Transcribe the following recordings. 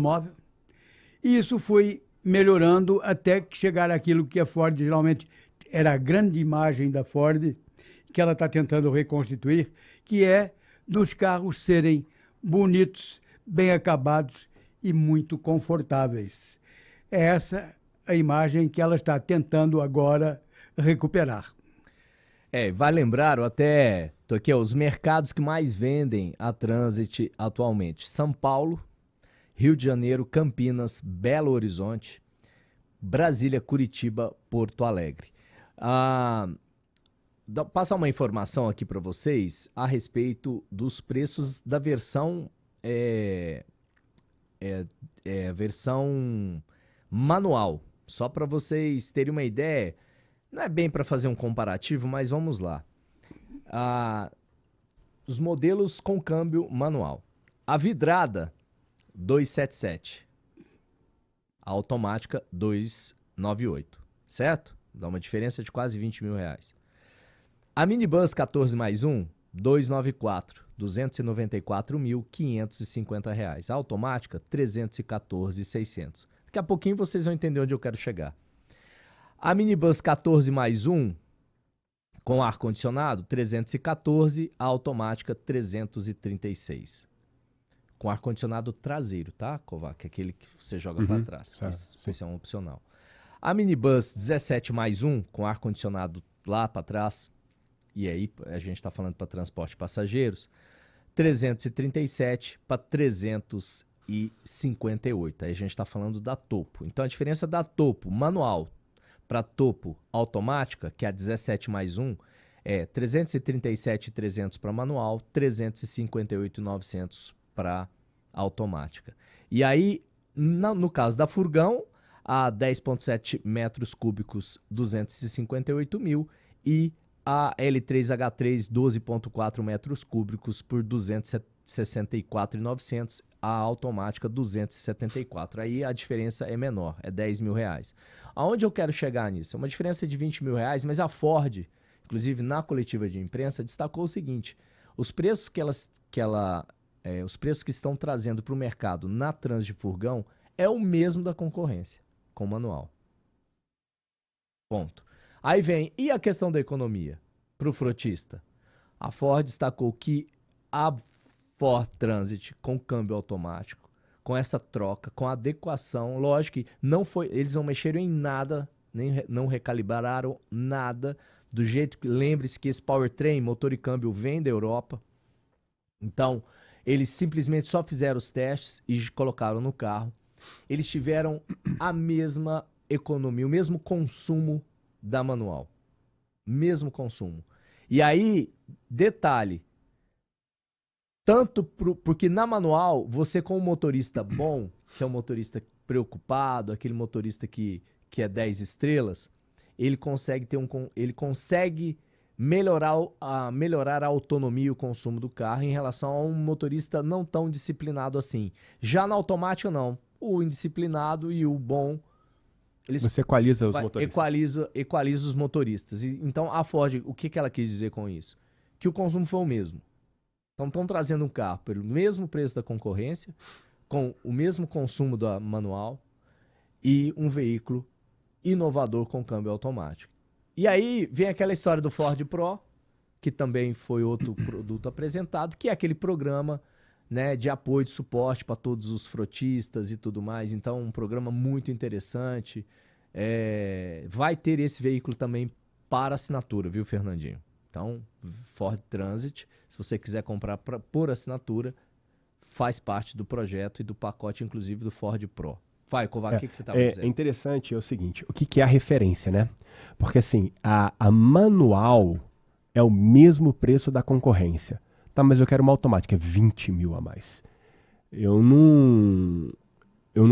móvel. E isso foi melhorando até que chegar àquilo que a Ford geralmente era a grande imagem da Ford, que ela está tentando reconstituir, que é dos carros serem bonitos, bem acabados e muito confortáveis. É essa a imagem que ela está tentando agora recuperar. Vai lembrar, eu até tô aqui, ó, os mercados que mais vendem a Transit atualmente: São Paulo, Rio de Janeiro, Campinas, Belo Horizonte, Brasília, Curitiba, Porto Alegre. Passar uma informação aqui para vocês a respeito dos preços da versão versão manual. Só para vocês terem uma ideia, não é bem para fazer um comparativo, mas vamos lá. Os modelos com câmbio manual. A vidrada 277, a automática 298, certo? Dá uma diferença de quase R$ 20.000. A minibus 14+1, 294, R$ 294.550. A automática 314.600. Daqui a pouquinho vocês vão entender onde eu quero chegar. A minibus 14+1 com ar-condicionado 314, a automática 336. Com ar-condicionado traseiro, tá, Kovac? Aquele que você joga para trás. Esse é um opcional. A minibus 17+1 com ar-condicionado lá para trás, e aí a gente está falando para transporte de passageiros, 337 para 358. Aí a gente está falando da Topo. Então a diferença da Topo manual para Topo automática, que é a 17+1, é 337.300 para manual, 358.900 para automática. E aí, no caso da furgão, a 10,7 metros cúbicos, 258 mil, e a L3H3, 12,4 metros cúbicos por 264.900, a automática 274. Aí a diferença é menor, é R$ 10.000. Aonde eu quero chegar nisso? É uma diferença de R$ 20.000, mas a Ford, inclusive na coletiva de imprensa, destacou o seguinte: os preços os preços que estão trazendo para o mercado na Transit de furgão é o mesmo da concorrência, com manual. Ponto. Aí vem, e a questão da economia para o frotista? A Ford destacou que a Ford Transit com câmbio automático, com essa troca, com a adequação, lógico que eles não mexeram em nada, não recalibraram nada, do jeito que, lembre-se que esse powertrain, motor e câmbio, vem da Europa. Então, eles simplesmente só fizeram os testes e colocaram no carro. Eles tiveram a mesma economia, o mesmo consumo da manual. Mesmo consumo. E aí, detalhe, porque na manual, você com um motorista bom, que é um motorista preocupado, aquele motorista que é 10 estrelas, ele consegue melhorar a autonomia e o consumo do carro em relação a um motorista não tão disciplinado assim. Já na automática, não. O indisciplinado e o bom, você equaliza os motoristas. Equaliza os motoristas. Então, a Ford, o que ela quis dizer com isso? Que o consumo foi o mesmo. Então, estão trazendo um carro pelo mesmo preço da concorrência, com o mesmo consumo da manual e um veículo inovador com câmbio automático. E aí vem aquela história do Ford Pro, que também foi outro produto apresentado, que é aquele programa, né, de apoio, de suporte para todos os frotistas e tudo mais. Então, um programa muito interessante. Vai ter esse veículo também para assinatura, viu, Fernandinho? Então, Ford Transit, se você quiser comprar por assinatura, faz parte do projeto e do pacote, inclusive, do Ford Pro. Vai, Kovac, o que você estava dizendo? É interessante, é o seguinte, o que é a referência, né? Porque assim, a manual é o mesmo preço da concorrência. Tá, mas eu quero uma automática, 20 mil a mais. Eu não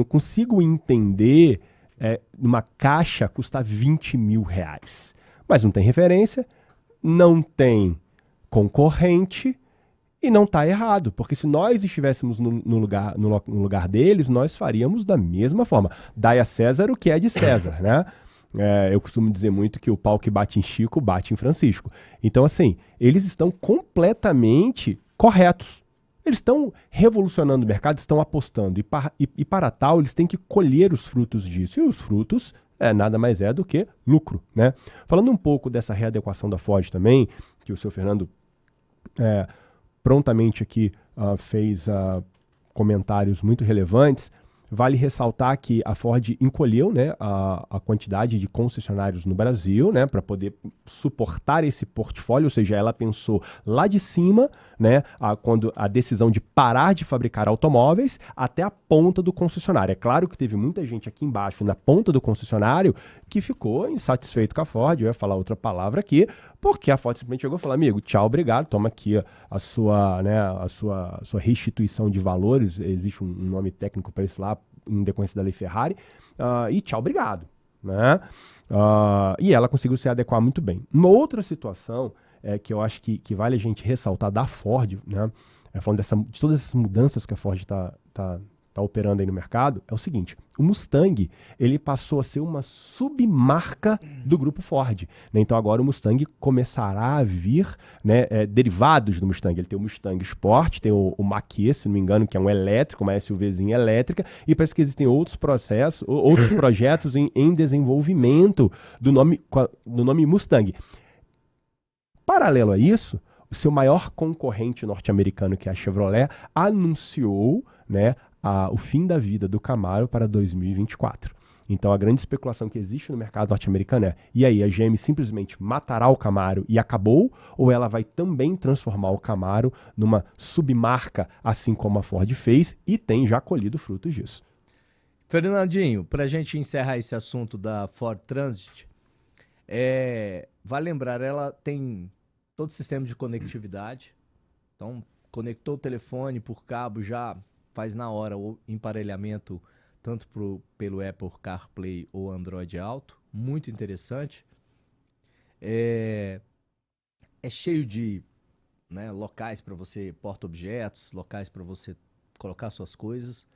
consigo entender uma caixa custar 20 mil reais. Mas não tem referência, não tem concorrente e não está errado, porque se nós estivéssemos no lugar deles, nós faríamos da mesma forma. Dai a César o que é de César, né? Eu costumo dizer muito que o pau que bate em Chico, bate em Francisco. Então, assim, eles estão completamente corretos. Eles estão revolucionando o mercado, estão apostando. E para tal, eles têm que colher os frutos disso. E os frutos nada mais é do que lucro, né? Falando um pouco dessa readequação da Ford também, que o seu Fernando prontamente aqui fez comentários muito relevantes, vale ressaltar que a Ford encolheu, né, a quantidade de concessionários no Brasil, né, para poder suportar esse portfólio, ou seja, ela pensou lá de cima, né, quando a decisão de parar de fabricar automóveis até a ponta do concessionário. É claro que teve muita gente aqui embaixo, na ponta do concessionário, que ficou insatisfeito com a Ford, eu ia falar outra palavra aqui, porque a Ford simplesmente chegou e falou, amigo, tchau, obrigado, toma aqui a sua restituição de valores, existe um nome técnico para isso lá, em decorrência da lei Ferrari, e tchau, obrigado. Né? E ela conseguiu se adequar muito bem. Uma outra situação que eu acho que vale a gente ressaltar da Ford, né? Falando de todas essas mudanças que a Ford está operando aí no mercado, é o seguinte, o Mustang, ele passou a ser uma submarca do grupo Ford, né? Então agora o Mustang começará a vir, né, derivados do Mustang. Ele tem o Mustang Sport, tem o Mach-E, se não me engano, que é um elétrico, uma SUVzinha elétrica, e parece que existem outros projetos em desenvolvimento do nome Mustang. Paralelo a isso, o seu maior concorrente norte-americano, que é a Chevrolet, anunciou, né, o fim da vida do Camaro para 2024. Então a grande especulação que existe no mercado norte-americano e aí, a GM simplesmente matará o Camaro e acabou, ou ela vai também transformar o Camaro numa submarca, assim como a Ford fez, e tem já colhido frutos disso. Fernandinho, para a gente encerrar esse assunto da Ford Transit, vale lembrar, ela tem todo o sistema de conectividade, então conectou o telefone por cabo, já faz na hora o emparelhamento tanto pelo Apple CarPlay ou Android Auto, muito interessante. É cheio de, né, locais para você porta-objetos, locais para você colocar suas coisas.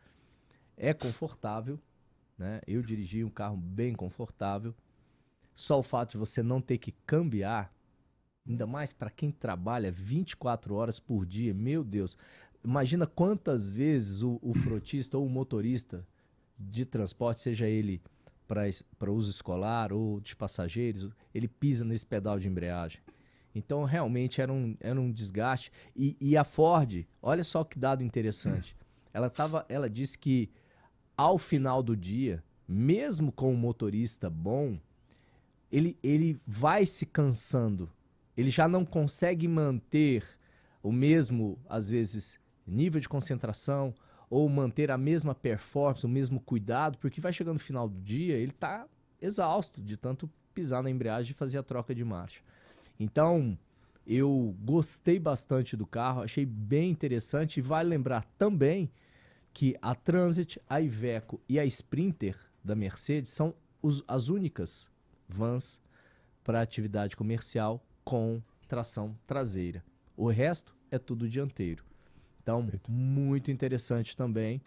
É confortável, né? Eu dirigi um carro bem confortável. Só o fato de você não ter que cambiar, ainda mais para quem trabalha 24 horas por dia, meu Deus. Imagina quantas vezes o frotista ou o motorista de transporte, seja ele para uso escolar ou de passageiros, ele pisa nesse pedal de embreagem. Então, realmente, era um desgaste. E a Ford, olha só que dado interessante. Ela disse que, ao final do dia, mesmo com um motorista bom, ele vai se cansando. Ele já não consegue manter o mesmo, às vezes, nível de concentração ou manter a mesma performance, o mesmo cuidado, porque vai chegando no final do dia, ele está exausto de tanto pisar na embreagem e fazer a troca de marcha. Então, eu gostei bastante do carro, achei bem interessante, e vale lembrar também que a Transit, a Iveco e a Sprinter da Mercedes são as únicas vans para atividade comercial com tração traseira. O resto é tudo dianteiro. Então, muito interessante também.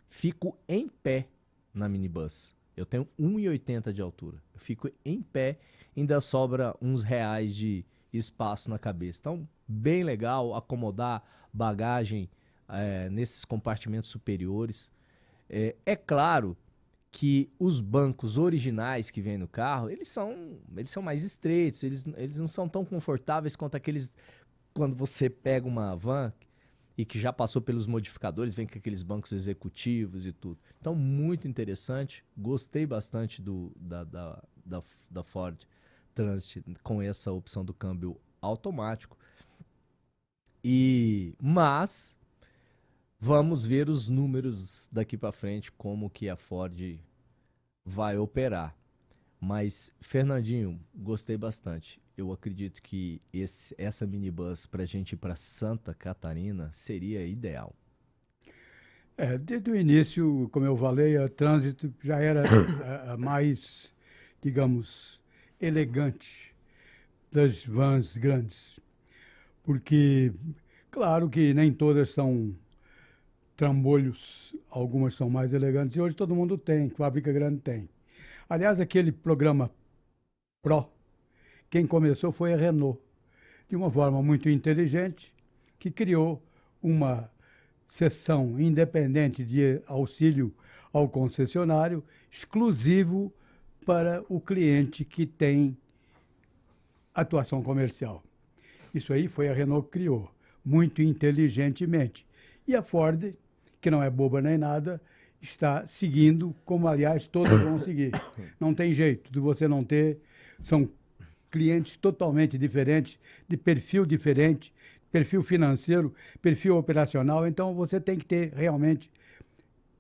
Fico em pé na minibus. Eu tenho 1,80 de altura. Eu fico em pé, ainda sobra uns reais de espaço na cabeça. Então, bem legal acomodar bagagem nesses compartimentos superiores. É claro que os bancos originais que vêm no carro, eles são mais estreitos, eles não são tão confortáveis quanto aqueles quando você pega uma van e que já passou pelos modificadores, vem com aqueles bancos executivos e tudo. Então, muito interessante. Gostei bastante da Ford Transit com essa opção do câmbio automático. Mas vamos ver os números daqui para frente, como que a Ford vai operar. Mas, Fernandinho, gostei bastante. Eu acredito que essa minibus para a gente ir para Santa Catarina seria ideal. Desde o início, como eu falei, a Transit já era a mais, digamos, elegante das vans grandes. Porque, claro que nem todas são trambolhos, algumas são mais elegantes, e hoje todo mundo tem, fábrica grande tem. Aliás, aquele programa Pro, quem começou foi a Renault, de uma forma muito inteligente, que criou uma seção independente de auxílio ao concessionário, exclusivo para o cliente que tem atuação comercial. Isso aí foi a Renault que criou, muito inteligentemente. E a Ford, que não é boba nem nada, está seguindo, como aliás todos vão seguir. Não tem jeito de você não ter, são clientes totalmente diferentes, de perfil diferente, perfil financeiro, perfil operacional, então você tem que ter realmente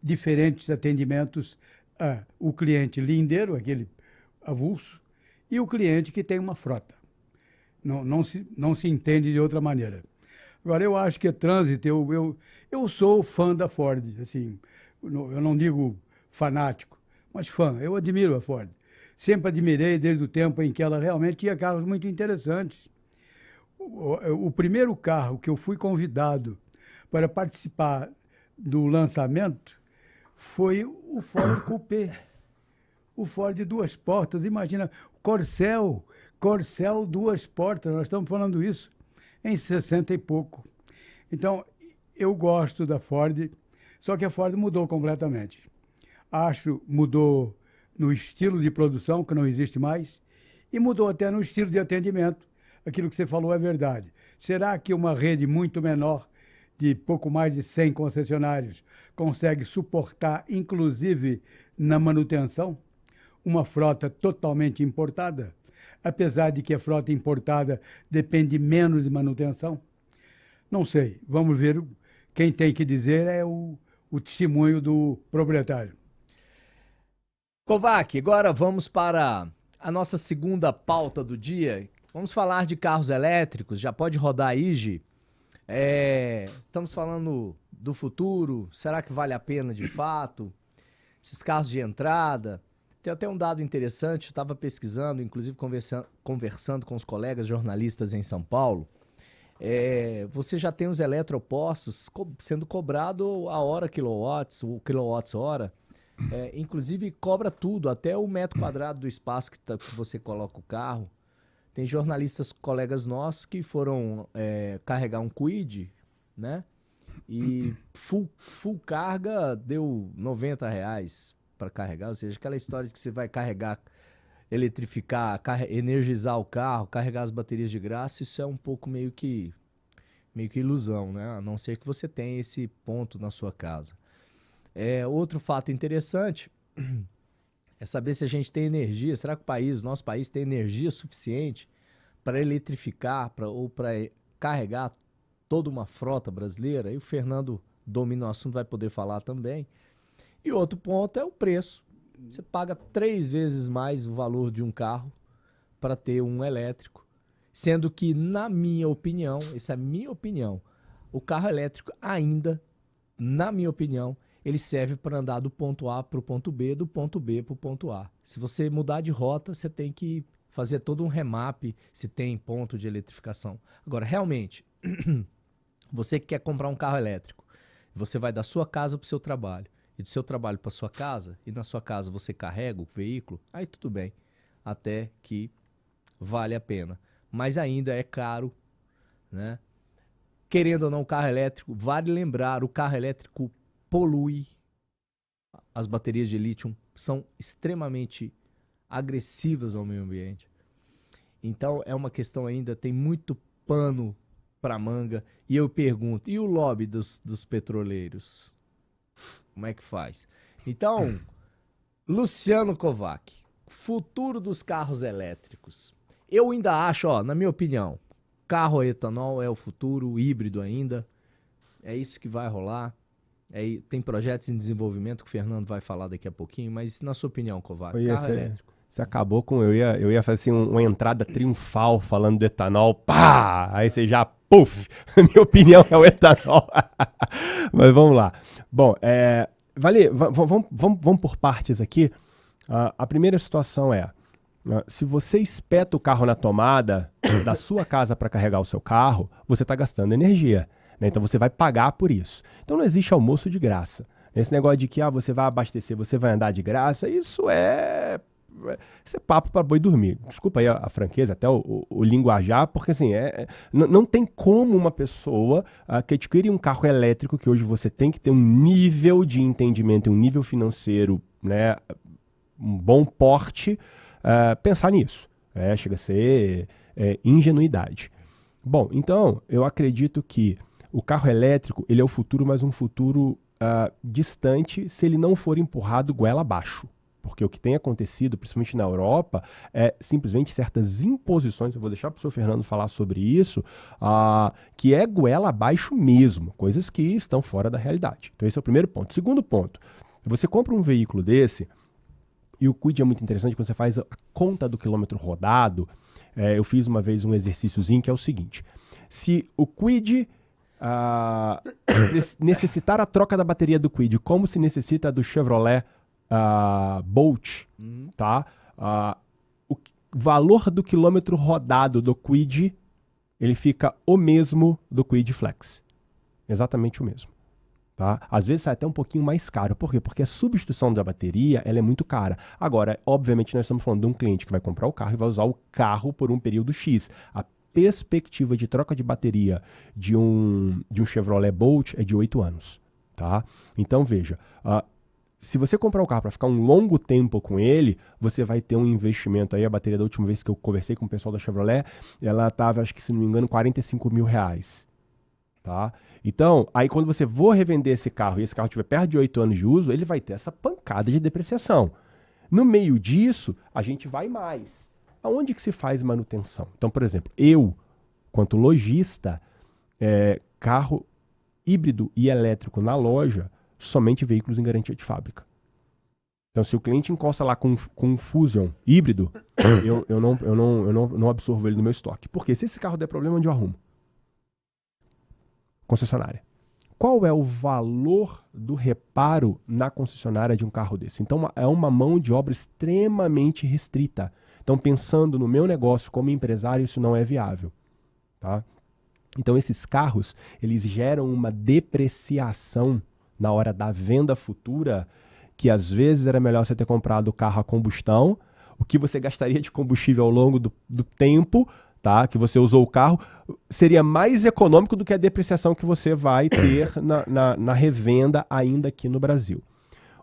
diferentes atendimentos. O cliente lindeiro, aquele avulso, e o cliente que tem uma frota. Não se entende de outra maneira. Agora, eu acho que trânsito, eu sou fã da Ford, assim, eu não digo fanático, mas fã, eu admiro a Ford. Sempre admirei desde o tempo em que ela realmente tinha carros muito interessantes. O primeiro carro que eu fui convidado para participar do lançamento foi o Ford Coupé. O Ford duas portas, imagina, Corcel 2 portas, nós estamos falando isso em 60 e pouco. Então, eu gosto da Ford, só que a Ford mudou completamente. Mudou no estilo de produção, que não existe mais, e mudou até no estilo de atendimento. Aquilo que você falou é verdade. Será que uma rede muito menor, de pouco mais de 100 concessionários, consegue suportar, inclusive na manutenção, uma frota totalmente importada? Apesar de que a frota importada depende menos de manutenção? Não sei. Vamos ver. Quem tem que dizer é o testemunho do proprietário. Kovac, agora vamos para a nossa segunda pauta do dia. Vamos falar de carros elétricos. Já pode rodar aí, Gi? Estamos falando do futuro. Será que vale a pena de fato? Esses carros de entrada. Tem até um dado interessante. Eu estava pesquisando, inclusive conversando com os colegas jornalistas em São Paulo. Você já tem os eletropostos sendo cobrado a hora quilowatts, o quilowatts-hora. Inclusive cobra tudo, até o metro quadrado do espaço que você coloca o carro. Tem jornalistas, colegas nossos, que foram carregar um Kwid, né? E full carga deu R$90 para carregar. Ou seja, aquela história de que você vai carregar, eletrificar, energizar o carro, carregar as baterias de graça, isso é um pouco meio que ilusão, né? A não ser que você tenha esse ponto na sua casa. Outro fato interessante é saber se a gente tem energia. Será que nosso país tem energia suficiente para eletrificar ou para carregar toda uma frota brasileira? E o Fernando domina o assunto, vai poder falar também. E outro ponto é o preço. Você paga 3 vezes mais o valor de um carro para ter um elétrico. Sendo que, na minha opinião, essa é a minha opinião, o carro elétrico ainda, na minha opinião, ele serve para andar do ponto A para o ponto B, do ponto B para o ponto A. Se você mudar de rota, você tem que fazer todo um remap se tem ponto de eletrificação. Agora, realmente, você que quer comprar um carro elétrico, você vai da sua casa para o seu trabalho, e do seu trabalho para a sua casa, e na sua casa você carrega o veículo, aí tudo bem, até que vale a pena. Mas ainda é caro, né? Querendo ou não, o carro elétrico, vale lembrar, o carro elétrico polui. As baterias de lítio são extremamente agressivas ao meio ambiente. Então é uma questão ainda, tem muito pano para manga. E eu pergunto, e o lobby dos petroleiros? Como é que faz? Então, Luciano Kovac, futuro dos carros elétricos. Eu ainda acho, na minha opinião, carro a etanol é o futuro, o híbrido ainda. É isso que vai rolar. Tem projetos em desenvolvimento que o Fernando vai falar daqui a pouquinho, mas na sua opinião, Kovac, carro elétrico. Você acabou com... Eu ia fazer assim, uma entrada triunfal falando do etanol. Pá! Aí você já... Puf! A minha opinião é o etanol. Mas vamos lá. Bom, vamos por partes aqui. A primeira situação se você espeta o carro na tomada da sua casa para carregar o seu carro, você está gastando energia. Né? Então você vai pagar por isso. Então não existe almoço de graça. Esse negócio de que você vai abastecer, você vai andar de graça, isso é isso é papo para boi dormir. Desculpa aí a franqueza, até o linguajar, porque assim, não tem como uma pessoa que adquire um carro elétrico, que hoje você tem que ter um nível de entendimento, um nível financeiro, né, um bom porte, pensar nisso. Chega a ser ingenuidade. Bom, então, eu acredito que o carro elétrico, ele é o futuro, mas um futuro distante se ele não for empurrado goela abaixo. Porque o que tem acontecido, principalmente na Europa, é simplesmente certas imposições, eu vou deixar para o senhor Fernando falar sobre isso, que é goela abaixo mesmo, coisas que estão fora da realidade. Então esse é o primeiro ponto. Segundo ponto, você compra um veículo desse, e o Kwid é muito interessante quando você faz a conta do quilômetro rodado. Eu fiz uma vez um exercíciozinho que é o seguinte: se o Kwid necessitar a troca da bateria do Kwid como se necessita do Chevrolet Bolt, tá? O valor do quilômetro rodado do Kwid, ele fica o mesmo do Kwid Flex. Exatamente o mesmo. Tá? Às vezes sai até um pouquinho mais caro. Por quê? Porque a substituição da bateria ela é muito cara. Agora, obviamente, nós estamos falando de um cliente que vai comprar o carro e vai usar o carro por um período X. A perspectiva de troca de bateria de um Chevrolet Bolt é de 8 anos. Tá? Então, veja, se você comprar o carro para ficar um longo tempo com ele, você vai ter um investimento aí. A bateria da última vez que eu conversei com o pessoal da Chevrolet, ela estava, acho que se não me engano, R$45 mil. Tá? Então, aí quando você for revender esse carro e esse carro tiver perto de 8 anos de uso, ele vai ter essa pancada de depreciação. No meio disso, a gente vai mais. Aonde que se faz manutenção? Então, por exemplo, eu, quanto lojista, carro híbrido e elétrico na loja, somente veículos em garantia de fábrica. Então, se o cliente encosta lá com um Fusion híbrido, eu não absorvo ele no meu estoque. Porque se esse carro der problema, onde eu arrumo? Concessionária. Qual é o valor do reparo na concessionária de um carro desse? Então, é uma mão de obra extremamente restrita. Então, pensando no meu negócio como empresário, isso não é viável. Tá? Então, esses carros, eles geram uma depreciação na hora da venda futura, que às vezes era melhor você ter comprado o carro a combustão, o que você gastaria de combustível ao longo do tempo, tá, que você usou o carro, seria mais econômico do que a depreciação que você vai ter na revenda ainda aqui no Brasil.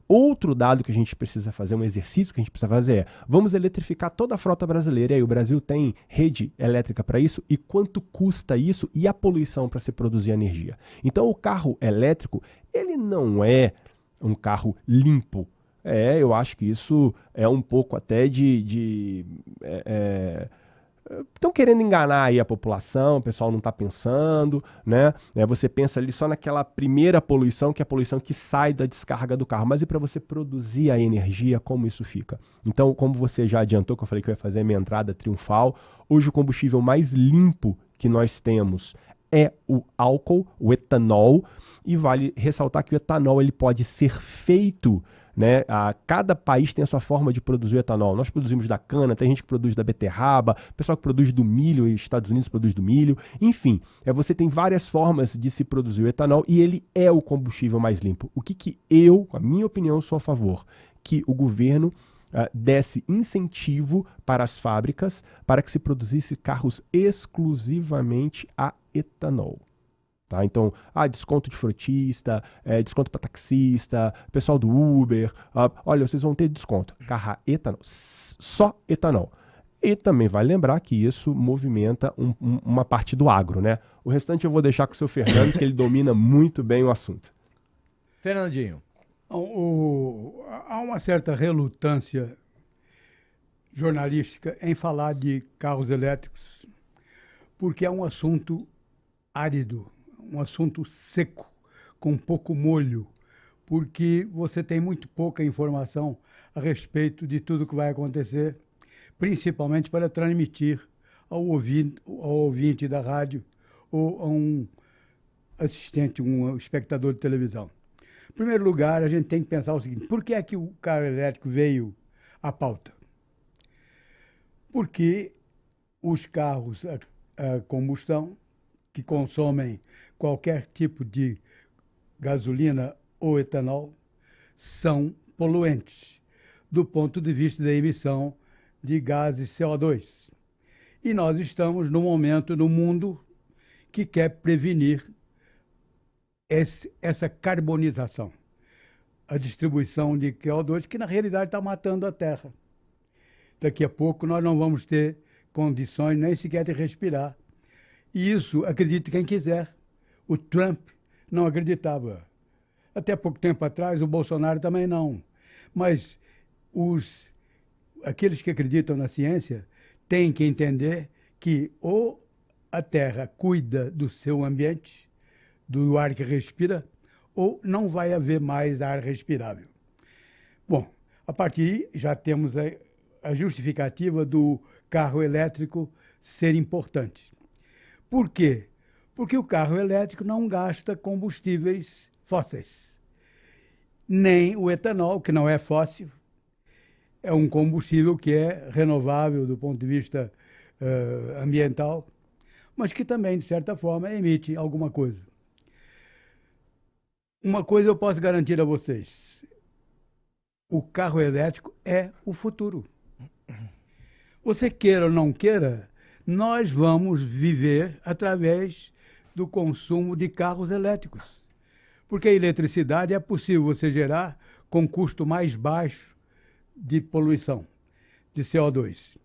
Outro dado que a gente precisa fazer, um exercício que a gente precisa fazer é, vamos eletrificar toda a frota brasileira, e aí o Brasil tem rede elétrica para isso, e quanto custa isso e a poluição para se produzir energia. Então o carro elétrico, ele não é um carro limpo. Eu acho que isso é um pouco até estão querendo enganar aí a população, o pessoal não está pensando, né? Você pensa ali só naquela primeira poluição, que é a poluição que sai da descarga do carro. Mas e para você produzir a energia, como isso fica? Então, como você já adiantou, que eu falei que eu ia fazer a minha entrada triunfal, hoje o combustível mais limpo que nós temos é o álcool, o etanol, e vale ressaltar que o etanol ele pode ser feito, né? Cada país tem a sua forma de produzir o etanol. Nós produzimos da cana, tem gente que produz da beterraba, pessoal que produz do milho, e Estados Unidos produz do milho. Enfim, você tem várias formas de se produzir o etanol e ele é o combustível mais limpo. O que eu, a minha opinião, sou a favor? Que o governo desse incentivo para as fábricas para que se produzisse carros exclusivamente a etanol. Tá? Então, desconto de frotista, desconto para taxista, pessoal do Uber, olha, vocês vão ter desconto. Carro a etanol, só etanol. E também vale lembrar que isso movimenta uma parte do agro, né? O restante eu vou deixar com o seu Fernando, que ele domina muito bem o assunto. Fernandinho. Há uma certa relutância jornalística em falar de carros elétricos, porque é um assunto árido, um assunto seco, com pouco molho, porque você tem muito pouca informação a respeito de tudo que vai acontecer, principalmente para transmitir ao ouvinte da rádio ou a um assistente, um espectador de televisão. Em primeiro lugar, a gente tem que pensar o seguinte: por que é que o carro elétrico veio à pauta? Porque os carros a combustão, que consomem qualquer tipo de gasolina ou etanol, são poluentes. do ponto de vista da emissão de gases CO2. E nós estamos no momento no mundo que quer prevenir essa carbonização, a distribuição de CO2, que na realidade está matando a Terra. Daqui a pouco nós não vamos ter condições nem sequer de respirar. E isso, acredite quem quiser. O Trump não acreditava. Até pouco tempo atrás, o Bolsonaro também não. Mas aqueles que acreditam na ciência têm que entender que ou a Terra cuida do seu ambiente, do ar que respira, ou não vai haver mais ar respirável. Bom, a partir já temos a justificativa do carro elétrico ser importante. Por quê? Porque o carro elétrico não gasta combustíveis fósseis. Nem o etanol, que não é fóssil, é um combustível que é renovável do ponto de vista ambiental, mas que também, de certa forma, emite alguma coisa. Uma coisa eu posso garantir a vocês: o carro elétrico é o futuro. Você queira ou não queira, nós vamos viver através do consumo de carros elétricos. Porque a eletricidade é possível você gerar com custo mais baixo de poluição, de CO2.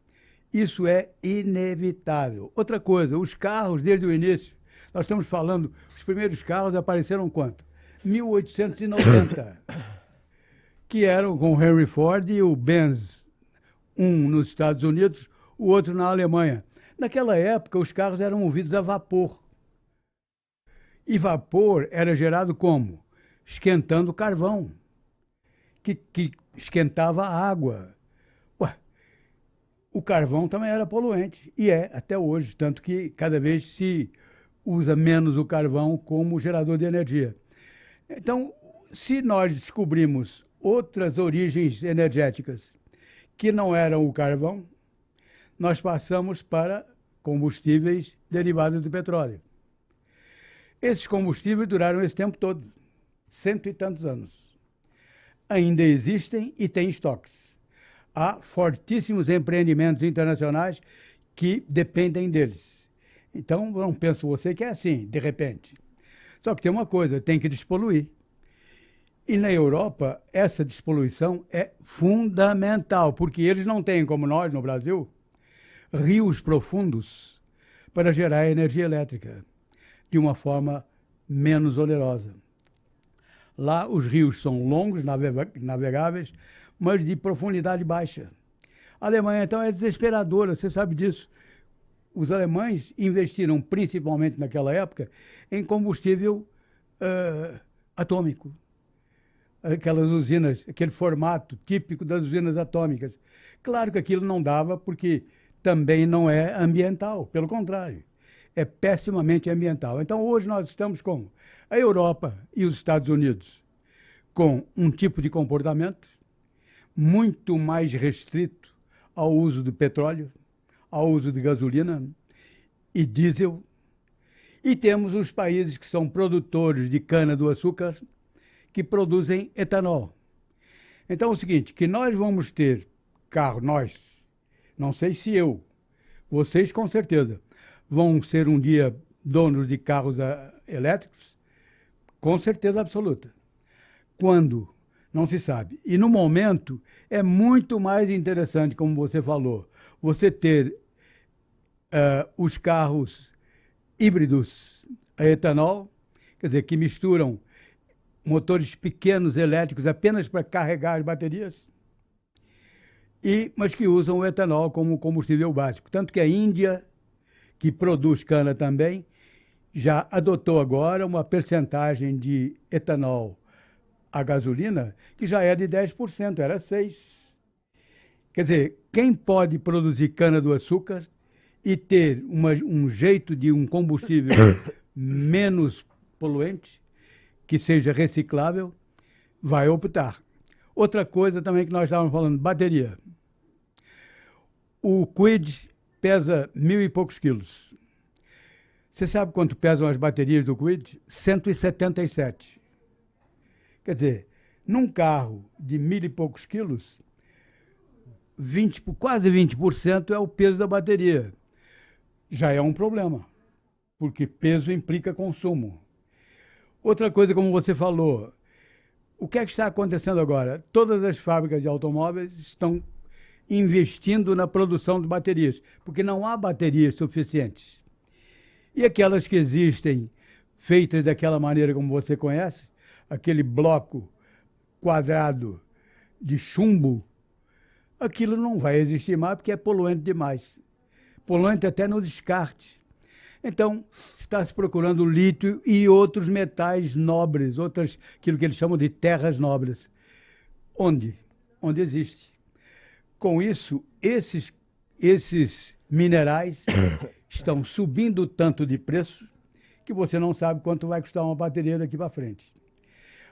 Isso é inevitável. Outra coisa, os carros, desde o início, nós estamos falando, os primeiros carros apareceram quanto? 1890, que eram com o Henry Ford e o Benz, um nos Estados Unidos, o outro na Alemanha. Naquela época, os carros eram movidos a vapor. E vapor era gerado como? Esquentando carvão, que esquentava a água. Ué, o carvão também era poluente, e é até hoje, tanto que cada vez se usa menos o carvão como gerador de energia. Então, se nós descobrimos outras origens energéticas que não eram o carvão, nós passamos para combustíveis derivados do petróleo. Esses combustíveis duraram esse tempo todo, 100 e tantos anos. Ainda existem e têm estoques. Há fortíssimos empreendimentos internacionais que dependem deles. Então, não penso você que é assim, de repente. Só que tem uma coisa, tem que despoluir. E na Europa, essa despoluição é fundamental, porque eles não têm, como nós no Brasil, rios profundos para gerar energia elétrica de uma forma menos onerosa. Lá os rios são longos, navegáveis, mas de profundidade baixa. A Alemanha, então, é desesperadora, você sabe disso. Os alemães investiram, principalmente naquela época, em combustível atômico. Aquelas usinas, aquele formato típico das usinas atômicas. Claro que aquilo não dava, porque também não é ambiental, pelo contrário, é pessimamente ambiental. Então, hoje nós estamos com a Europa e os Estados Unidos com um tipo de comportamento muito mais restrito ao uso do petróleo, ao uso de gasolina e diesel. E temos os países que são produtores de cana-do-açúcar, que produzem etanol. Então é o seguinte, que nós vamos ter carro, nós, não sei se eu, vocês com certeza, vão ser um dia donos de carros elétricos, com certeza absoluta. Quando? Não se sabe. E no momento é muito mais interessante, como você falou, você ter os carros híbridos a etanol, quer dizer, que misturam motores pequenos elétricos apenas para carregar as baterias, mas que usam o etanol como combustível básico. Tanto que a Índia, que produz cana também, já adotou agora uma percentagem de etanol a gasolina que já é de 10%, era 6%. Quer dizer, quem pode produzir cana-do-açúcar e ter um jeito de um combustível menos poluente, que seja reciclável, vai optar. Outra coisa também que nós estávamos falando, bateria. O Kwid pesa 1.000 e poucos quilos. Você sabe quanto pesam as baterias do Kwid? 177. Quer dizer, num carro de 1.000 e poucos quilos, quase 20% é o peso da bateria. Já é um problema, porque peso implica consumo. Outra coisa, como você falou, o que é que está acontecendo agora? Todas as fábricas de automóveis estão investindo na produção de baterias, porque não há baterias suficientes. E aquelas que existem, feitas daquela maneira como você conhece, aquele bloco quadrado de chumbo, aquilo não vai existir mais porque é poluente demais. Poluente até no descarte. Então, está se procurando lítio e outros metais nobres, aquilo que eles chamam de terras nobres. Onde? Onde existe. Com isso, esses minerais estão subindo tanto de preço que você não sabe quanto vai custar uma bateria daqui para frente.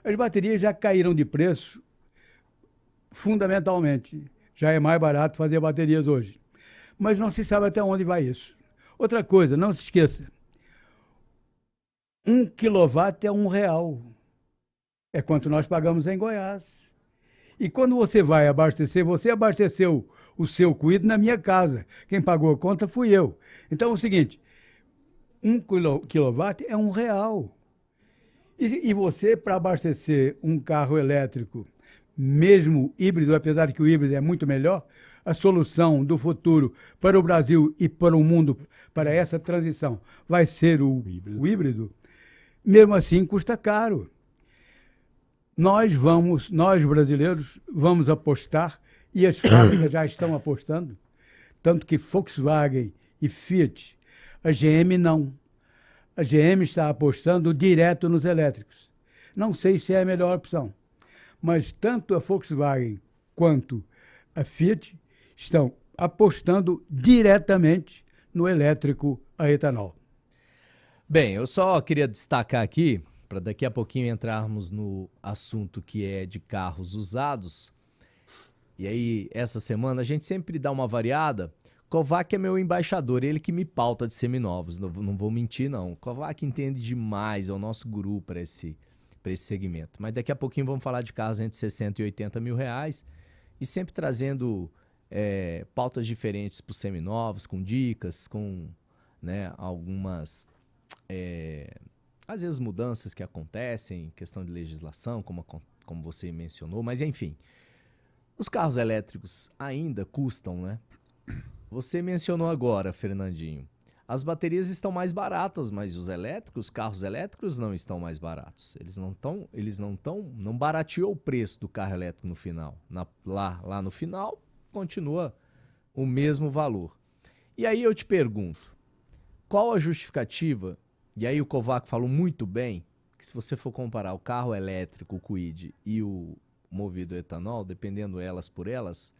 As baterias já caíram de preço fundamentalmente. Já é mais barato fazer baterias hoje. Mas não se sabe até onde vai isso. Outra coisa, não se esqueça. 1 quilowatt é R$1. É quanto nós pagamos em Goiás. E quando você vai abastecer, você abasteceu o seu Kwid na minha casa. Quem pagou a conta fui eu. Então é o seguinte, 1 quilowatt é R$1. E você, para abastecer um carro elétrico, mesmo híbrido, apesar de que o híbrido é muito melhor, a solução do futuro para o Brasil e para o mundo, para essa transição, vai ser o híbrido, mesmo assim custa caro. Nós brasileiros, vamos apostar, e as fábricas já estão apostando, tanto que Volkswagen e Fiat, a GM não. A GM está apostando direto nos elétricos. Não sei se é a melhor opção, mas tanto a Volkswagen quanto a Fiat estão apostando diretamente no elétrico a etanol. Bem, eu só queria destacar aqui, para daqui a pouquinho entrarmos no assunto que é de carros usados. E aí, essa semana, a gente sempre dá uma variada. Kovac é meu embaixador, ele que me pauta de seminovos, não vou mentir não. Kovac entende demais, é o nosso guru para esse segmento. Mas daqui a pouquinho vamos falar de carros entre 60 e 80 mil reais e sempre trazendo pautas diferentes para os seminovos, com dicas, com algumas, às vezes, mudanças que acontecem, questão de legislação, como você mencionou, mas enfim. Os carros elétricos ainda custam, né? Você mencionou agora, Fernandinho, as baterias estão mais baratas, mas os carros elétricos não estão mais baratos. Não barateou o preço do carro elétrico no final. Lá no final, continua o mesmo valor. E aí eu te pergunto, qual a justificativa? E aí o Kovac falou muito bem, que se você for comparar o carro elétrico, o Kwid, e o movido a etanol, dependendo elas por elas,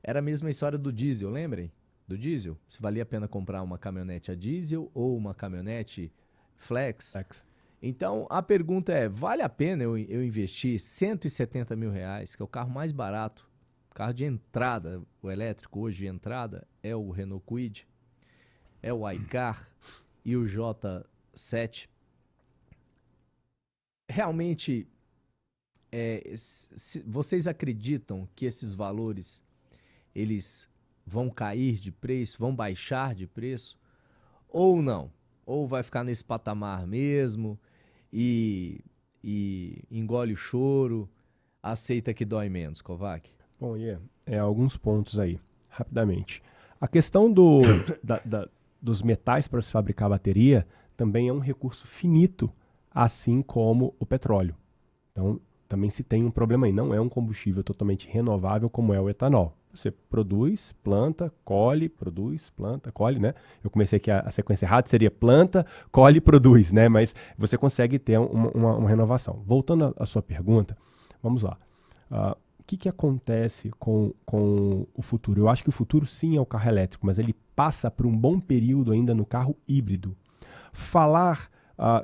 era a mesma história do diesel, lembrem? Do diesel, se valia a pena comprar uma caminhonete a diesel ou uma caminhonete flex. Então, a pergunta é, vale a pena eu investir 170 mil reais, que é o carro mais barato, carro de entrada, o elétrico hoje de entrada, é o Renault Kwid, é o iCar e o J7. Realmente, vocês acreditam que esses valores, eles vão cair de preço, vão baixar de preço, ou não? Ou vai ficar nesse patamar mesmo e engole o choro, aceita que dói menos, Kovac? Bom, alguns pontos aí, rapidamente. A questão dos metais para se fabricar bateria também é um recurso finito, assim como o petróleo. Então, também se tem um problema aí. Não é um combustível totalmente renovável como é o etanol. Você produz, planta, colhe, produz, planta, colhe, né? Eu comecei aqui a sequência errada, seria planta, colhe, produz, né? Mas você consegue ter uma renovação. Voltando à sua pergunta, vamos lá. O que acontece com o futuro? Eu acho que o futuro sim é o carro elétrico, mas ele passa por um bom período ainda no carro híbrido. Falar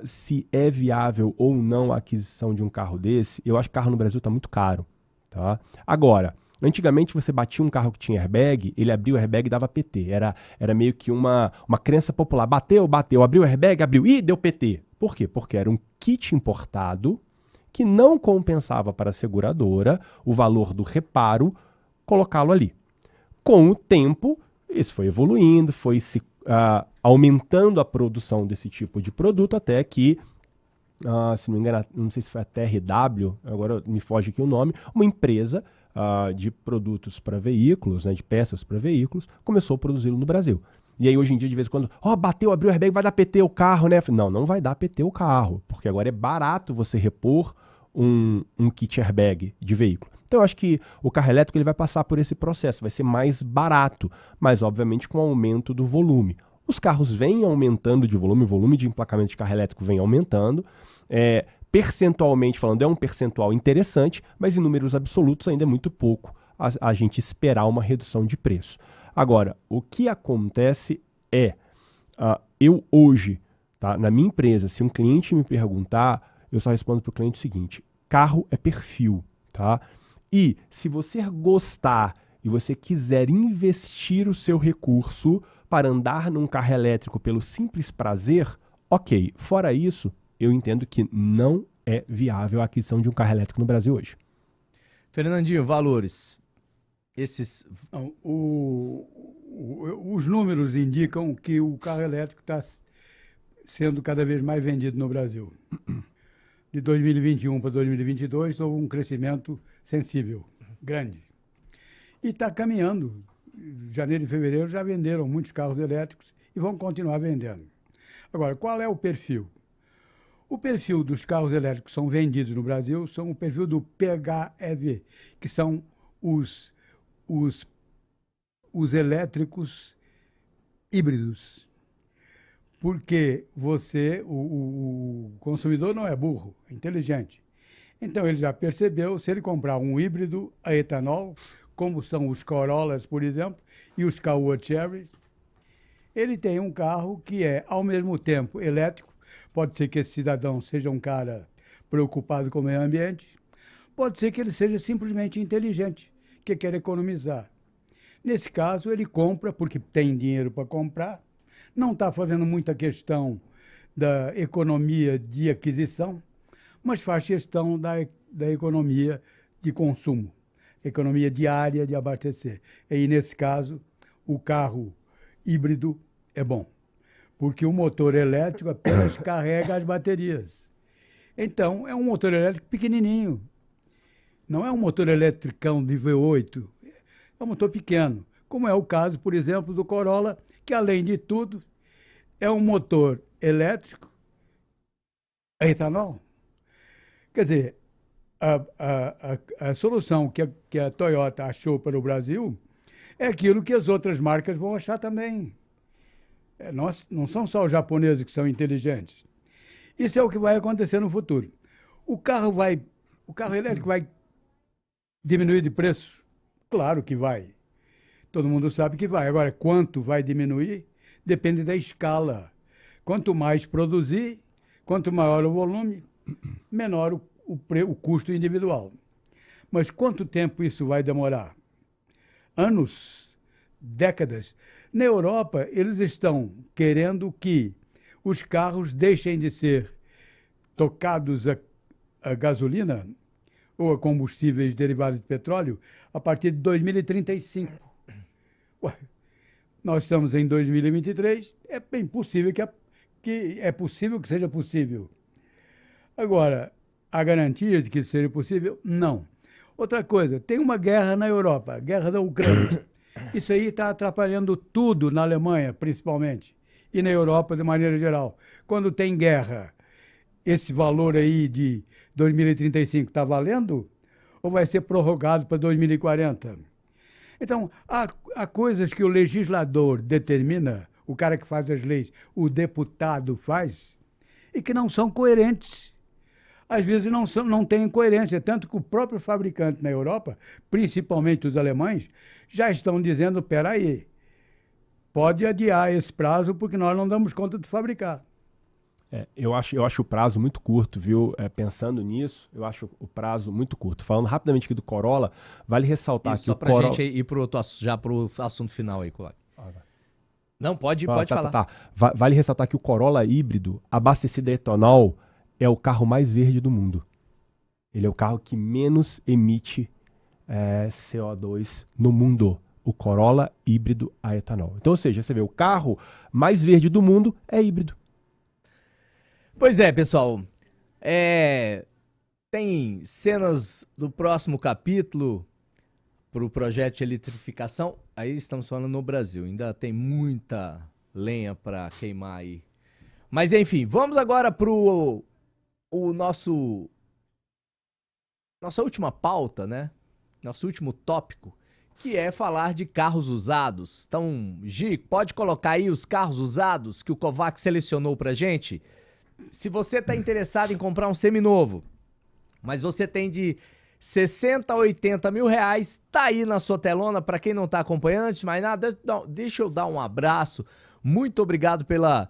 se é viável ou não a aquisição de um carro desse, eu acho que o carro no Brasil está muito caro. Tá? Agora, antigamente você batia um carro que tinha airbag, ele abria o airbag e dava PT. Era meio que uma crença popular. Bateu, abriu o airbag, abriu, deu PT. Por quê? Porque era um kit importado que não compensava para a seguradora o valor do reparo colocá-lo ali. com o tempo, isso foi evoluindo, foi se aumentando a produção desse tipo de produto até que, se não me engano, não sei se foi a TRW, agora me foge aqui o nome, uma empresa de produtos para veículos, né, de peças para veículos, começou a produzi-lo no Brasil. E aí hoje em dia, de vez em quando, bateu, abriu o airbag, vai dar PT o carro, né? Não vai dar PT o carro, porque agora é barato você repor um kit airbag de veículo. Então eu acho que o carro elétrico ele vai passar por esse processo, vai ser mais barato, mas obviamente com o aumento do volume. Os carros vêm aumentando de volume, o volume de emplacamento de carro elétrico vem aumentando. Percentualmente falando, é um percentual interessante, mas em números absolutos ainda é muito pouco a gente esperar uma redução de preço. Agora, o que acontece é, eu hoje, tá, na minha empresa, se um cliente me perguntar, eu só respondo para o cliente o seguinte: carro é perfil, tá? E se você gostar e você quiser investir o seu recurso para andar num carro elétrico pelo simples prazer, ok. Fora isso, eu entendo que não é viável a aquisição de um carro elétrico no Brasil hoje. Fernandinho, valores. Não, os números indicam que o carro elétrico está sendo cada vez mais vendido no Brasil. De 2021 para 2022, houve um crescimento sensível, grande. E está caminhando. Janeiro e fevereiro já venderam muitos carros elétricos e vão continuar vendendo. Agora, qual é o perfil? O perfil dos carros elétricos que são vendidos no Brasil são o perfil do PHEV, que são os elétricos híbridos. Porque o consumidor não é burro, é inteligente. Então ele já percebeu, se ele comprar um híbrido a etanol, como são os Corollas, por exemplo, e os Caoa Cherry, ele tem um carro que é, ao mesmo tempo, elétrico. Pode ser que esse cidadão seja um cara preocupado com o meio ambiente, pode ser que ele seja simplesmente inteligente, que quer economizar. Nesse caso, ele compra porque tem dinheiro para comprar, não está fazendo muita questão da economia de aquisição, mas faz questão da economia de consumo, economia diária de abastecer. E nesse caso, o carro híbrido é bom, porque o motor elétrico apenas carrega as baterias. Então, é um motor elétrico pequenininho. Não é um motor eletricão de V8, é um motor pequeno, como é o caso, por exemplo, do Corolla, que, além de tudo, é um motor elétrico a etanol. Quer dizer, a solução que a Toyota achou para o Brasil é aquilo que as outras marcas vão achar também. Não são só os japoneses que são inteligentes. Isso é o que vai acontecer no futuro. O carro elétrico vai diminuir de preço? Claro que vai. Todo mundo sabe que vai. Agora, quanto vai diminuir? Depende da escala. Quanto mais produzir, quanto maior o volume, menor o custo individual. Mas quanto tempo isso vai demorar? Anos? Décadas? Na Europa, eles estão querendo que os carros deixem de ser tocados a gasolina ou a combustíveis derivados de petróleo a partir de 2035. Ué, nós estamos em 2023, é bem possível que seja possível. Agora, há garantias de que isso seja possível? Não. Outra coisa, tem uma guerra na Europa, a guerra da Ucrânia. Isso aí está atrapalhando tudo na Alemanha, principalmente, e na Europa de maneira geral. Quando tem guerra, esse valor aí de 2035 está valendo ou vai ser prorrogado para 2040? Então, há coisas que o legislador determina, o cara que faz as leis, o deputado faz, e que não são coerentes. Às vezes não têm coerência, tanto que o próprio fabricante na Europa, principalmente os alemães, já estão dizendo, espera aí, pode adiar esse prazo porque nós não damos conta de fabricar. Eu acho o prazo muito curto, viu? Pensando nisso, eu acho o prazo muito curto. Falando rapidamente aqui do Corolla, vale ressaltar que só o pra Corolla... gente ir pro assunto final aí, Colac. Não, pode falar. Tá. Vale ressaltar que o Corolla híbrido, abastecido a etanol, é o carro mais verde do mundo. Ele é o carro que menos emite CO2 no mundo. o Corolla híbrido a etanol. Então, ou seja, você vê, o carro mais verde do mundo é híbrido. Pois é, pessoal. Tem cenas do próximo capítulo para o projeto de eletrificação. Aí estamos falando no Brasil. Ainda tem muita lenha para queimar aí. Mas enfim, vamos agora para o nossa última pauta, né? Nosso último tópico, que é falar de carros usados. Então, Gi, pode colocar aí os carros usados que o Kovac selecionou pra gente? Se você está interessado em comprar um seminovo, mas você tem de 60 a 80 mil reais, tá aí na sua telona. Para quem não está acompanhando, antes de mais nada, deixa eu dar um abraço. Muito obrigado pela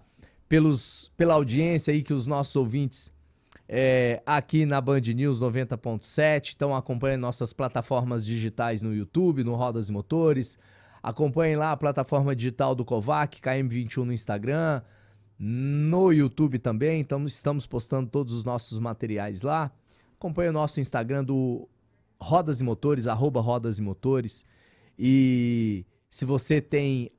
audiência aí que os nossos ouvintes aqui na Band News 90.7 estão acompanhando nossas plataformas digitais no YouTube, no Rodas e Motores. Acompanhem lá a plataforma digital do Kovac, KM21 no Instagram, no YouTube também. Então estamos postando todos os nossos materiais lá. Acompanhe o nosso Instagram do Rodas e Motores, @Rodas e Motores. E se você tem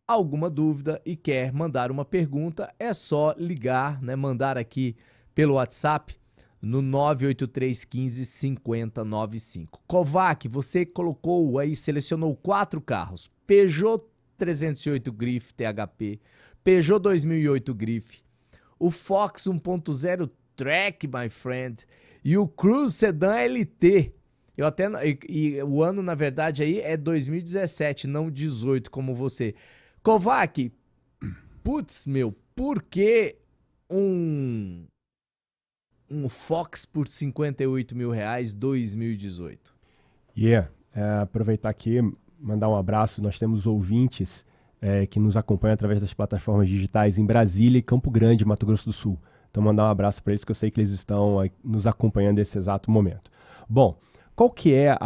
alguma dúvida e quer mandar uma pergunta, é só ligar, né? Mandar aqui pelo WhatsApp no 983155095. Kovac, você colocou aí, selecionou 4 carros: Peugeot 308 Griffe THP, Peugeot 2008 Griffe, o Fox 1.0 Track, my friend, e o Cruze Sedan LT. E o ano, na verdade, aí é 2017, não 18, como você. Kovac, putz, por que um Fox por 58 mil reais 2018? Aproveitar aqui, mandar um abraço. Nós temos ouvintes que nos acompanham através das plataformas digitais em Brasília e Campo Grande, Mato Grosso do Sul. Então, mandar um abraço para eles, que eu sei que eles estão nos acompanhando nesse exato momento. Bom, qual que é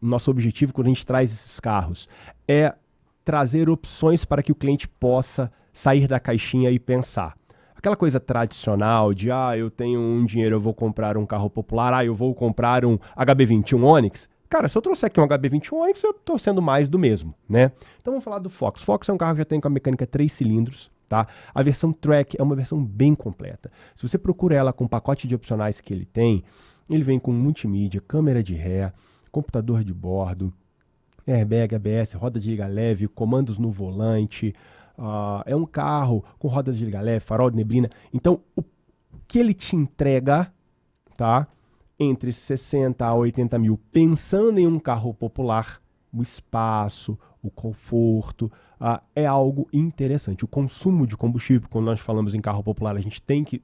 nosso objetivo quando a gente traz esses carros? É trazer opções para que o cliente possa sair da caixinha e pensar. Aquela coisa tradicional de, eu tenho um dinheiro, eu vou comprar um carro popular, eu vou comprar um HB21 Onix. Cara, se eu trouxer aqui um HB21 Onix, eu estou sendo mais do mesmo, né? Então vamos falar do Fox. Fox é um carro que já tem com a mecânica 3 cilindros, tá? A versão Track é uma versão bem completa. Se você procura ela com o pacote de opcionais que ele tem, ele vem com multimídia, câmera de ré, computador de bordo, airbag, ABS, roda de liga leve, comandos no volante. É um carro com roda de liga leve, farol de neblina. Então, o que ele te entrega, tá? Entre 60 a 80 mil, pensando em um carro popular, o espaço, o conforto, é algo interessante. O consumo de combustível, quando nós falamos em carro popular, a gente tem que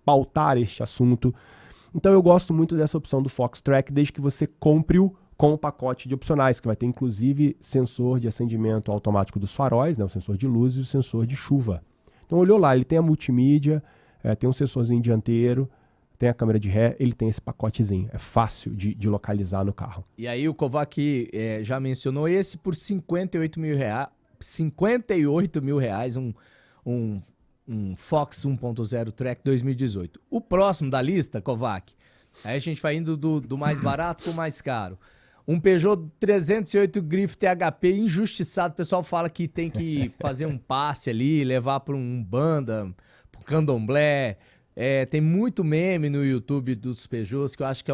pautar este assunto. Então, eu gosto muito dessa opção do Fox Track, desde que você compre-o com o pacote de opcionais, que vai ter inclusive sensor de acendimento automático dos faróis, né, o sensor de luz e o sensor de chuva. Então olhou lá, ele tem a multimídia, tem um sensorzinho dianteiro, tem a câmera de ré, ele tem esse pacotezinho. É fácil de localizar no carro. E aí o Kovac já mencionou esse por 58 mil reais, um Fox 1.0 Track 2018. O próximo da lista, Kovac, aí a gente vai indo do mais barato para o mais caro. Um Peugeot 308 Griffe THP injustiçado. O pessoal fala que tem que fazer um passe ali, levar para um banda, para um candomblé. Tem muito meme no YouTube dos Peugeots, que eu acho que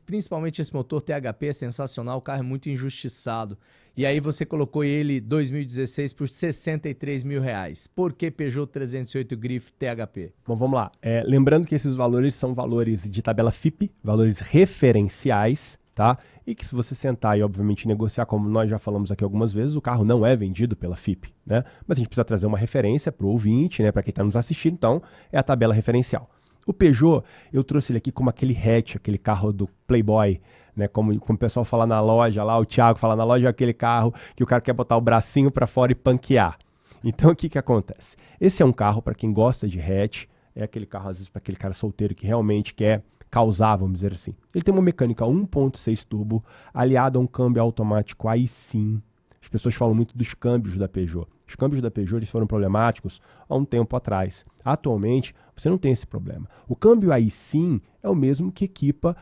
principalmente esse motor THP é sensacional, o carro é muito injustiçado. E aí você colocou ele 2016 por 63 mil reais. Por que Peugeot 308 Griffe THP? Bom, vamos lá. Lembrando que esses valores são valores de tabela FIPE, valores referenciais, tá? E que se você sentar e, obviamente, negociar, como nós já falamos aqui algumas vezes, o carro não é vendido pela FIPE, né? Mas a gente precisa trazer uma referência para o ouvinte, né? Para quem está nos assistindo, então, é a tabela referencial. O Peugeot, eu trouxe ele aqui como aquele hatch, aquele carro do Playboy, né? Como o pessoal fala na loja lá, o Thiago fala na loja, é aquele carro que o cara quer botar o bracinho para fora e panquear. Então, o que acontece? Esse é um carro para quem gosta de hatch, é aquele carro, às vezes, para aquele cara solteiro que realmente quer causar, vamos dizer assim. Ele tem uma mecânica 1.6 turbo, aliado a um câmbio automático i-Sim. As pessoas falam muito dos câmbios da Peugeot. Os câmbios da Peugeot eles foram problemáticos há um tempo atrás. Atualmente, você não tem esse problema. O câmbio i-Sim é o mesmo que equipa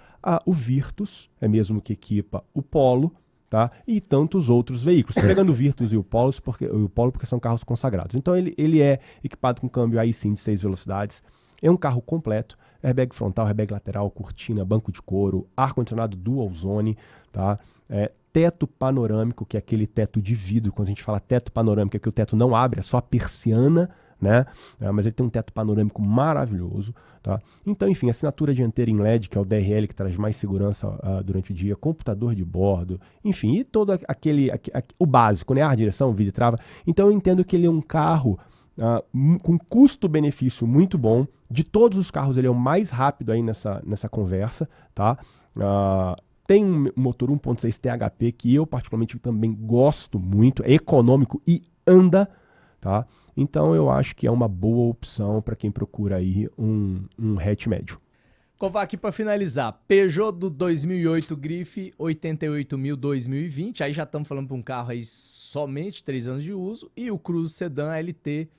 o Virtus, é o mesmo que equipa o Polo, tá? E tantos outros veículos, pegando o Virtus e o Polo porque são carros consagrados. Então ele é equipado com câmbio iSIM de 6 velocidades, é um carro completo, airbag frontal, airbag lateral, cortina, banco de couro, ar-condicionado dual zone, tá? Teto panorâmico, que é aquele teto de vidro. Quando a gente fala teto panorâmico, é que o teto não abre, é só a persiana, né? Mas ele tem um teto panorâmico maravilhoso, tá? Então, enfim, assinatura dianteira em LED, que é o DRL, que traz mais segurança durante o dia, computador de bordo, enfim, e todo o básico, né? Ar, direção, vidro e trava. Então, eu entendo que ele é um carro com custo-benefício muito bom. De todos os carros, ele é o mais rápido aí nessa conversa, tá? Tem um motor 1.6 THP que eu particularmente também gosto muito, é econômico e anda, tá? Então eu acho que é uma boa opção para quem procura aí um hatch médio. Kovac, para finalizar, Peugeot do 2008 Grife, 88.000 2020, aí já estamos falando para um carro aí somente 3 anos de uso, e o Cruze Sedan LT,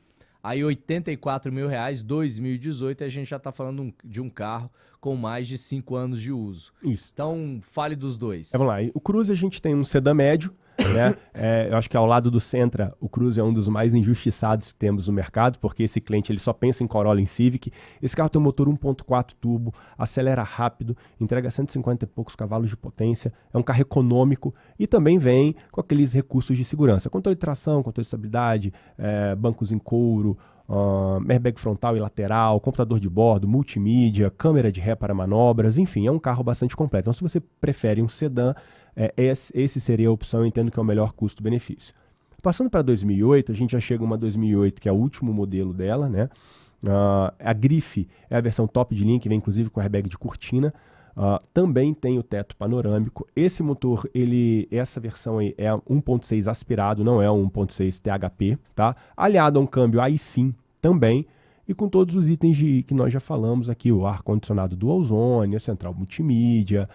aí R$84.000, 2018, a gente já está falando de um carro com mais de 5 anos de uso. Isso. Então, fale dos dois. Vamos lá, o Cruze a gente tem um sedã médio, né? Eu acho que ao lado do Sentra, o Cruze é um dos mais injustiçados que temos no mercado, porque esse cliente ele só pensa em Corolla e em Civic. Esse carro tem um motor 1.4 turbo, acelera rápido, entrega 150 e poucos cavalos de potência, é um carro econômico e também vem com aqueles recursos de segurança, controle de tração, controle de estabilidade, bancos em couro, airbag frontal e lateral, computador de bordo, multimídia, câmera de ré para manobras, enfim, é um carro bastante completo. Então, se você prefere um sedã, esse seria a opção, eu entendo que é o melhor custo-benefício. Passando para 2008, a gente já chega uma 2008, que é o último modelo dela, né? A Grife é a versão top de linha, que vem inclusive com airbag de cortina. Também tem o teto panorâmico. Esse motor, essa versão aí é 1.6 aspirado, não é um 1.6 THP, tá? Aliado a um câmbio iSIM também, e com todos os itens que nós já falamos aqui, o ar-condicionado dual zone, a central multimídia,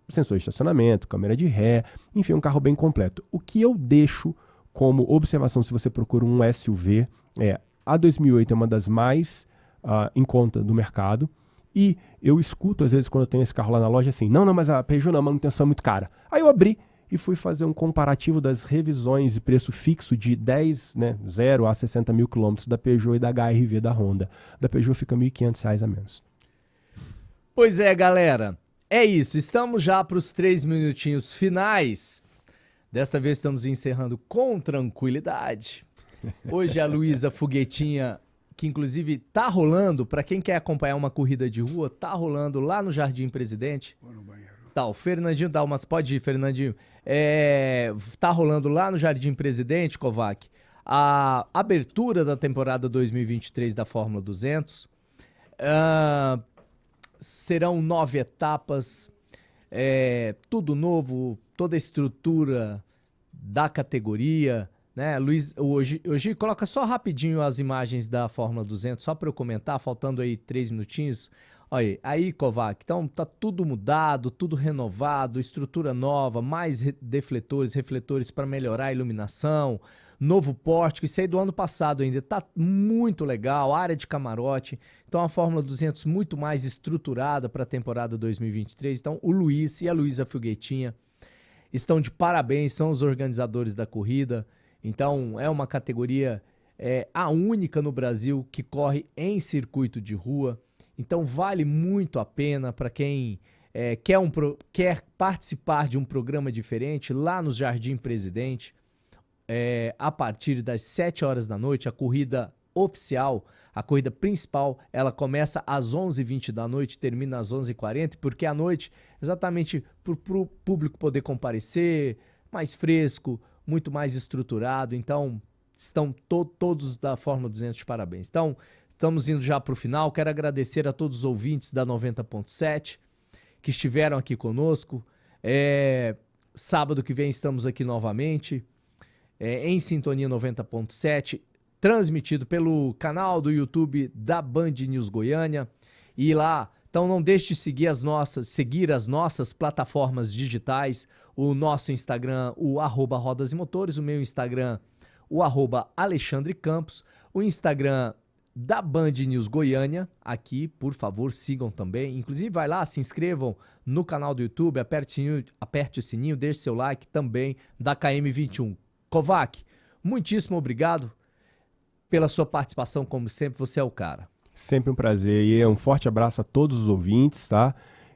sensor de estacionamento, câmera de ré, enfim, um carro bem completo. O que eu deixo como observação se você procura um SUV a 2008 é uma das mais em conta do mercado, e eu escuto às vezes quando eu tenho esse carro lá na loja assim, não, mas a Peugeot a manutenção é muito cara. Aí eu abri e fui fazer um comparativo das revisões de preço fixo de 0 a 60 mil quilômetros da Peugeot e da HR-V da Honda. Da Peugeot fica R$ 1.500 a menos. Pois é, galera. É isso. Estamos já para os 3 minutinhos finais. Desta vez estamos encerrando com tranquilidade. Hoje a Luísa Foguetinha, que inclusive tá rolando, para quem quer acompanhar uma corrida de rua, tá rolando lá no Jardim Presidente. Vou no banheiro. Tá, o Fernandinho dá umas... Pode ir, Fernandinho. Tá rolando lá no Jardim Presidente, Kovac, a abertura da temporada 2023 da Fórmula 200. Serão 9 etapas, tudo novo, toda a estrutura da categoria, né? Luiz, hoje coloca só rapidinho as imagens da Fórmula 200, só para eu comentar, faltando aí 3 minutinhos. Olha aí, Kovac, então tá tudo mudado, tudo renovado, estrutura nova, mais refletores para melhorar a iluminação, novo pórtico, isso aí do ano passado ainda, tá muito legal, área de camarote, então a Fórmula 200 muito mais estruturada para a temporada 2023, então o Luiz e a Luísa Foguetinha estão de parabéns, são os organizadores da corrida, então é uma categoria, a única no Brasil que corre em circuito de rua. Então vale muito a pena para quem quer participar de um programa diferente lá no Jardim Presidente. A partir das 7 horas da noite, a corrida oficial, a corrida principal, ela começa às 11h20 da noite, termina às 11h40, porque à noite, exatamente para o público poder comparecer, mais fresco, muito mais estruturado. Então estão todos da Fórmula 200 de parabéns. Então, estamos indo já para o final. Quero agradecer a todos os ouvintes da 90.7 que estiveram aqui conosco. Sábado que vem estamos aqui novamente, em Sintonia 90.7, transmitido pelo canal do YouTube da Band News Goiânia. E lá, então não deixe de seguir as nossas plataformas digitais, o nosso Instagram, o @Rodas e Motores, o meu Instagram, o @Alexandre Campos, o Instagram da Band News Goiânia aqui, por favor, sigam também. Inclusive, vai lá, se inscrevam no canal do YouTube, aperte o sininho, deixe seu like também da KM21. Kovac, muitíssimo obrigado pela sua participação, como sempre, você é o cara. Sempre um prazer. E um forte abraço a todos os ouvintes, tá?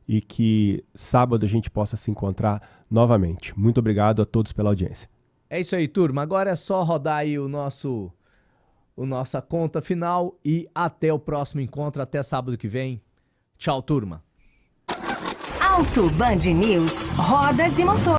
E que sábado a gente possa se encontrar novamente. Muito obrigado a todos pela audiência. É isso aí, turma. Agora é só rodar aí nossa conta final e até o próximo encontro, até sábado que vem. Tchau, turma. Auto Band News, rodas e motor.